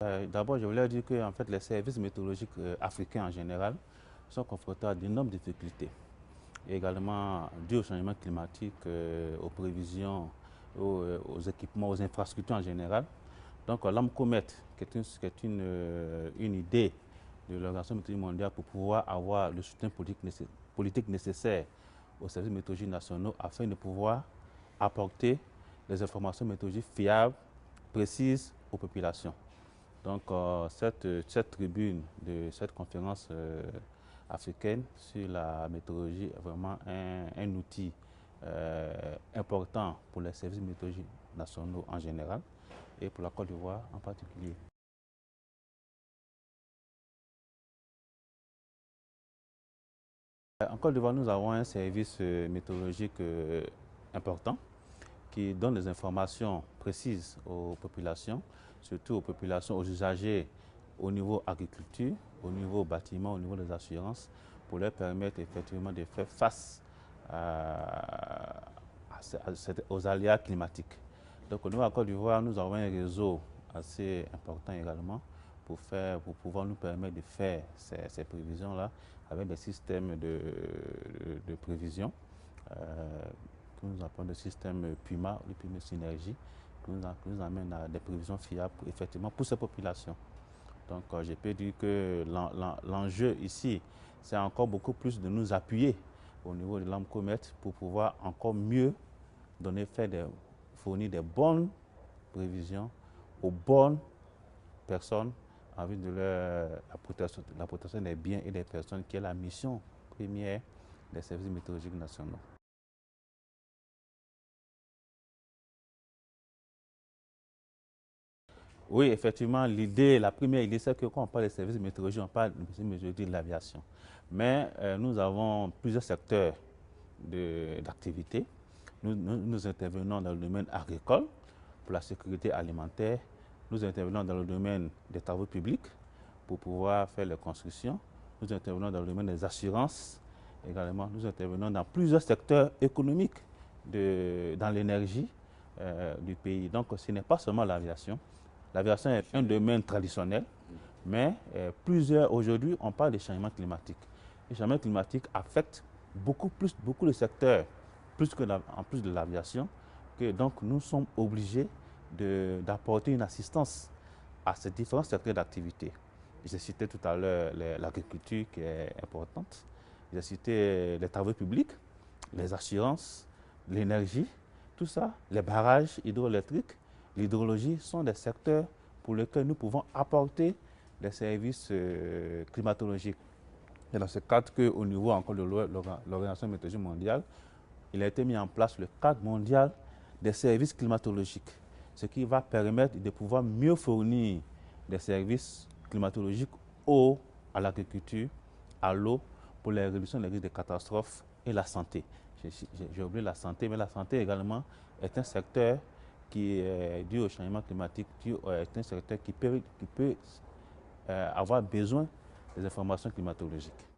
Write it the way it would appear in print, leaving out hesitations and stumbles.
D'abord, je voulais dire que en fait, les services météorologiques africains en général sont confrontés à d'énormes difficultés. Et également dû au changement climatique, aux prévisions, aux équipements, aux infrastructures en général. Donc l'AMCOMET, qui est une idée de l'Organisation météorologique mondiale pour pouvoir avoir le soutien politique nécessaire aux services météorologiques nationaux afin de pouvoir apporter des informations météorologiques fiables, précises aux populations. Donc cette tribune de cette conférence africaine sur la météorologie est vraiment un outil important pour les services météorologiques nationaux en général et pour la Côte d'Ivoire en particulier. En Côte d'Ivoire, nous avons un service météorologique important qui donne des informations précises aux populations, surtout aux populations, aux usagers au niveau agriculture, au niveau bâtiment, au niveau des assurances, pour leur permettre effectivement de faire face aux aléas climatiques. Donc au niveau de la Côte d'Ivoire, nous avons un réseau assez important également pour pouvoir nous permettre de faire ces prévisions-là avec des systèmes de prévision que nous appelons le système PUMA, le PUMA Synergie, qui nous amène à des prévisions fiables effectivement pour ces populations. Donc je peux dire que l'enjeu ici, c'est encore beaucoup plus de nous appuyer au niveau de l'AMCOMET pour pouvoir encore mieux fournir des bonnes prévisions aux bonnes personnes en vue de la protection des biens et des personnes qui est la mission première des services météorologiques nationaux. Oui, effectivement, la première idée, c'est que quand on parle des services météorologiques, on parle des services météorologiques de l'aviation. Mais nous avons plusieurs secteurs d'activité. Nous intervenons dans le domaine agricole, pour la sécurité alimentaire. Nous intervenons dans le domaine des travaux publics, pour pouvoir faire les constructions. Nous intervenons dans le domaine des assurances également. Nous intervenons dans plusieurs secteurs économiques, dans l'énergie du pays. Donc ce n'est pas seulement l'aviation. L'aviation est un domaine traditionnel, mais aujourd'hui, on parle des changements climatiques. Les changements climatiques affectent beaucoup de secteurs, en plus de l'aviation, que donc nous sommes obligés d'apporter une assistance à ces différents secteurs d'activité. J'ai cité tout à l'heure l'agriculture qui est importante, j'ai cité les travaux publics, les assurances, l'énergie, tout ça, les barrages hydroélectriques, l'hydrologie sont des secteurs pour lesquels nous pouvons apporter des services climatologiques. C'est dans ce cadre qu'au niveau encore de l'Organisation météorologique mondiale, il a été mis en place le cadre mondial des services climatologiques, ce qui va permettre de pouvoir mieux fournir des services climatologiques à l'agriculture, à l'eau, pour la réduction des risques de catastrophes et la santé. J'ai oublié la santé, mais la santé également est un secteur qui est dû au changement climatique, est un secteur qui peut avoir besoin des informations climatologiques.